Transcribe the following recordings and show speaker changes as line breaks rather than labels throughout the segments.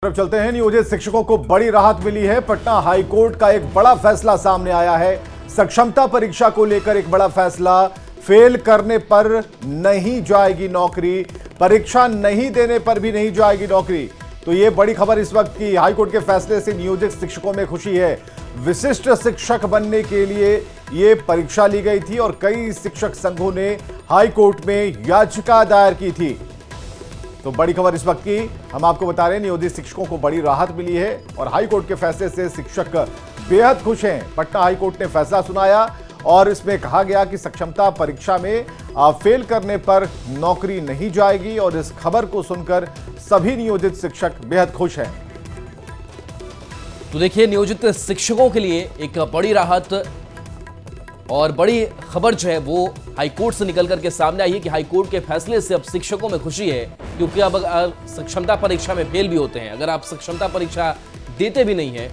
तरफ चलते हैं। नियोजित शिक्षकों को बड़ी राहत मिली है। पटना हाईकोर्ट का एक बड़ा फैसला सामने आया है। सक्षमता परीक्षा को लेकर एक बड़ा फैसला। फेल करने पर नहीं जाएगी नौकरी, परीक्षा नहीं देने पर भी नहीं जाएगी नौकरी। तो ये बड़ी खबर इस वक्त की। हाईकोर्ट के फैसले से नियोजित शिक्षकों में खुशी है। विशिष्ट शिक्षक बनने के लिए ये परीक्षा ली गई थी और कई शिक्षक संघों ने हाईकोर्ट में याचिका दायर की थी। तो बड़ी खबर इस वक्त की हम आपको बता रहे हैं। नियोजित शिक्षकों को बड़ी राहत मिली है और हाईकोर्ट के फैसले से शिक्षक बेहद खुश हैं। पटना हाईकोर्ट ने फैसला सुनाया और इसमें कहा गया कि सक्षमता परीक्षा में फेल करने पर नौकरी नहीं जाएगी और इस खबर को सुनकर सभी नियोजित शिक्षक बेहद खुश हैं।
तो देखिए, नियोजित शिक्षकों के लिए एक बड़ी राहत और बड़ी खबर जो है वो हाईकोर्ट से निकल करके सामने आई है कि हाईकोर्ट के फैसले से अब शिक्षकों में खुशी है, क्योंकि अब अगर सक्षमता परीक्षा में फेल भी होते हैं, अगर आप सक्षमता परीक्षा देते भी नहीं हैं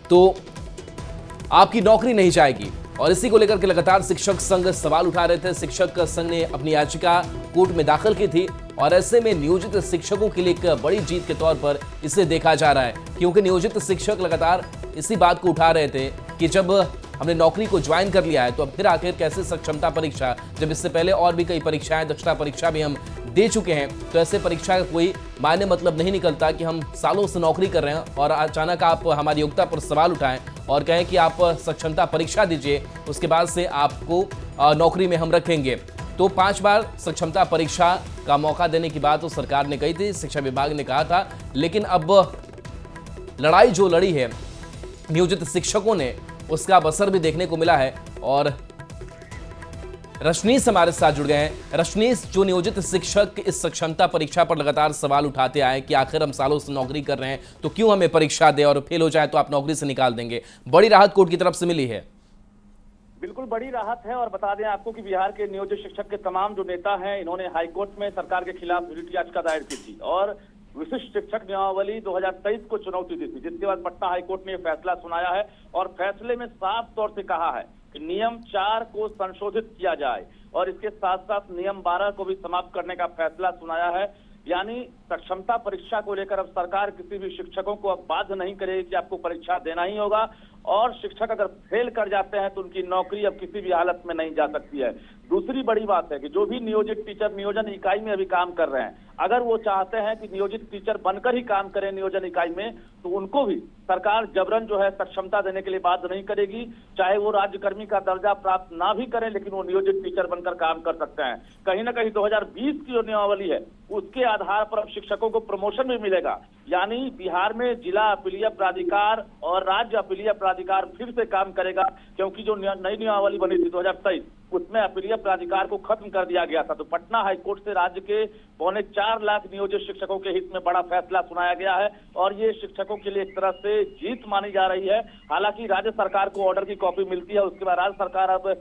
तो आपकी नौकरी नहीं जाएगी। और इसी को लेकर के लगातार शिक्षक संघ सवाल उठा रहे थे। शिक्षक संघ ने अपनी याचिका कोर्ट में दाखिल की थी और ऐसे में नियोजित शिक्षकों के लिए एक बड़ी जीत के तौर पर इसे देखा जा रहा है, क्योंकि नियोजित शिक्षक लगातार इसी बात को उठा रहे थे कि जब हमने नौकरी को ज्वाइन कर लिया है तो अब फिर आखिर कैसे सक्षमता परीक्षा, जब इससे पहले और भी कई परीक्षाएं, दक्षता परीक्षा भी हम दे चुके हैं, तो ऐसे परीक्षा का कोई मायने मतलब नहीं निकलता कि हम सालों से नौकरी कर रहे हैं और अचानक आप हमारी योग्यता पर सवाल उठाएं और कहें कि आप सक्षमता परीक्षा दीजिए, उसके बाद से आपको नौकरी में हम रखेंगे। तो 5 बार सक्षमता परीक्षा का मौका देने की बात तो सरकार ने कही थी, शिक्षा विभाग ने कहा था, लेकिन अब लड़ाई जो लड़ी है नियोजित शिक्षकों ने, उसका असर भी देखने को मिला है। और रशनीश हमारे साथ जुड़ गए हैं। रशनीश, जो नियोजित शिक्षक इस सक्षमता परीक्षा पर लगातार सवाल उठाते आए कि आखिर हम सालों से नौकरी कर रहे हैं तो क्यों हमें परीक्षा दे और फेल हो जाए तो आप नौकरी से निकाल देंगे, बड़ी राहत कोर्ट की तरफ से मिली है।
बिल्कुल बड़ी राहत है। और बता दें आपको कि बिहार के नियोजित शिक्षक के तमाम जो नेता हैं, इन्होंने हाईकोर्ट में सरकार के खिलाफ रिट याचिका दायर की थी और विशिष्ट शिक्षक नियमावली 2023 को चुनौती दी थी, जिसके बाद पटना हाईकोर्ट ने फैसला सुनाया है और फैसले में साफ तौर से कहा है कि नियम 4 को संशोधित किया जाए और इसके साथ साथ नियम 12 को भी समाप्त करने का फैसला सुनाया है। यानी सक्षमता परीक्षा को लेकर अब सरकार किसी भी शिक्षकों को अब बाध्य नहीं करेगी कि आपको परीक्षा देना ही होगा, और शिक्षक अगर फेल कर जाते हैं तो उनकी नौकरी अब किसी भी हालत में नहीं जा सकती है। दूसरी बड़ी बात है कि जो भी नियोजित टीचर नियोजन इकाई में अभी काम कर रहे हैं, अगर वो चाहते हैं कि नियोजित टीचर बनकर ही काम करें नियोजन इकाई में, तो उनको भी सरकार जबरन जो है सक्षमता देने के लिए बाध्य नहीं करेगी। चाहे वो राज्यकर्मी का दर्जा प्राप्त ना भी करें, लेकिन वो नियोजित टीचर बनकर काम कर सकते हैं। कहीं ना कहीं 2020 की जो नियमावली है उसके आधार पर अब शिक्षकों को प्रमोशन भी मिलेगा। यानी बिहार में जिला अपीलीय प्राधिकार और राज्य अपीलीय प्राधिकार फिर से काम करेगा, क्योंकि जो नई नियमावली बनी थी 2023 उसमें अपीलीय प्राधिकार को खत्म कर दिया गया था। तो पटना हाईकोर्ट से राज्य के 4.25 लाख नियोजित शिक्षकों के हित में बड़ा फैसला सुनाया गया है और ये शिक्षकों के लिए एक तरह से जीत मानी जा रही है। हालांकि राज्य सरकार को ऑर्डर की कॉपी मिलती है, उसके बाद राज्य सरकार अब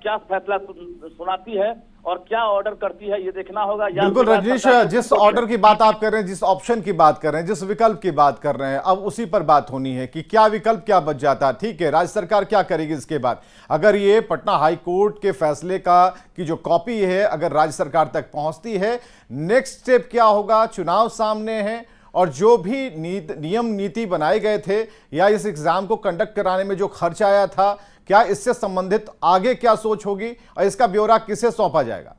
क्या फैसला सुनाती है और क्या ऑर्डर करती है ये देखना होगा।
बिल्कुल रजनीश, जिस ऑर्डर की बात आप कर रहे हैं, जिस ऑप्शन की बात कर रहे हैं, जिस विकल्प की बात कर रहे हैं, अब उसी पर बात होनी है कि क्या विकल्प क्या बच जाता है। ठीक है, राज्य सरकार क्या करेगी इसके बाद? अगर ये पटना हाईकोर्ट के फैसले का की जो कॉपी है अगर राज्य सरकार तक पहुंचती है, नेक्स्ट स्टेप क्या होगा? चुनाव सामने है और जो भी नियम नीति बनाए गए थे या इस एग्जाम को कंडक्ट कराने में जो खर्च आया था, क्या इससे संबंधित आगे क्या सोच होगी और इसका ब्यौरा किसे सौंपा जाएगा?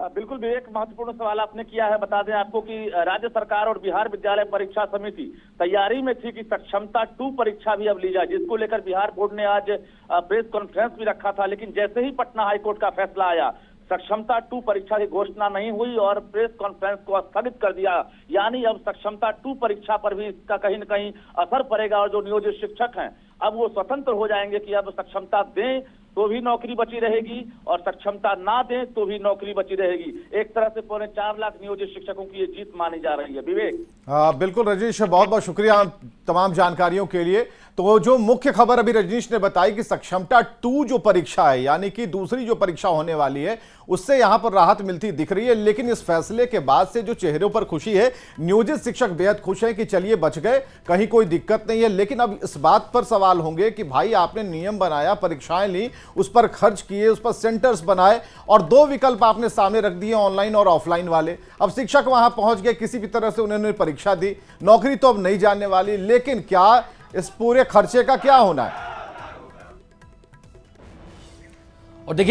बिल्कुल विवेक, महत्वपूर्ण सवाल आपने किया है। बता दें आपको कि राज्य सरकार और बिहार विद्यालय परीक्षा समिति तैयारी में थी कि सक्षमता 2 परीक्षा भी अब ली जाए, जिसको लेकर बिहार बोर्ड ने आज प्रेस कॉन्फ्रेंस भी रखा था। लेकिन जैसे ही पटना हाईकोर्ट का फैसला आया, सक्षमता 2 परीक्षा की घोषणा नहीं हुई और प्रेस कॉन्फ्रेंस को स्थगित कर दिया। यानी अब सक्षमता 2 परीक्षा पर भी इसका कहीं न कहीं असर पड़ेगा और जो नियोजित शिक्षक हैं अब वो स्वतंत्र हो जाएंगे कि अब सक्षमता दें तो भी नौकरी बची रहेगी और सक्षमता ना दें तो भी नौकरी बची रहेगी। एक तरह से 4.25 लाख नियोजित शिक्षकों की ये जीत मानी जा रही है। विवेक,
बिल्कुल रजनीश, बहुत बहुत शुक्रिया तमाम जानकारियों के लिए। तो जो मुख्य खबर अभी रजनीश ने बताई कि सक्षमता 2 जो परीक्षा है, यानी कि दूसरी जो परीक्षा होने वाली है, उससे यहां पर राहत मिलती दिख रही है। लेकिन इस फैसले के बाद से जो चेहरों पर खुशी है, नियोजित शिक्षक बेहद खुश हैं कि चलिए बच गए, कहीं कोई दिक्कत नहीं है। लेकिन अब इस बात पर सवाल होंगे कि भाई आपने नियम बनाया, परीक्षाएं ली, उस पर खर्च किए, उस पर सेंटर्स बनाए और दो विकल्प आपने सामने रख दिए, ऑनलाइन और ऑफलाइन वाले। अब शिक्षक वहां पहुंच गए, किसी भी तरह से उन्होंने परीक्षा दी, नौकरी तो अब नहीं जाने वाली, लेकिन क्या इस पूरे खर्चे का क्या होना है?
और देखिए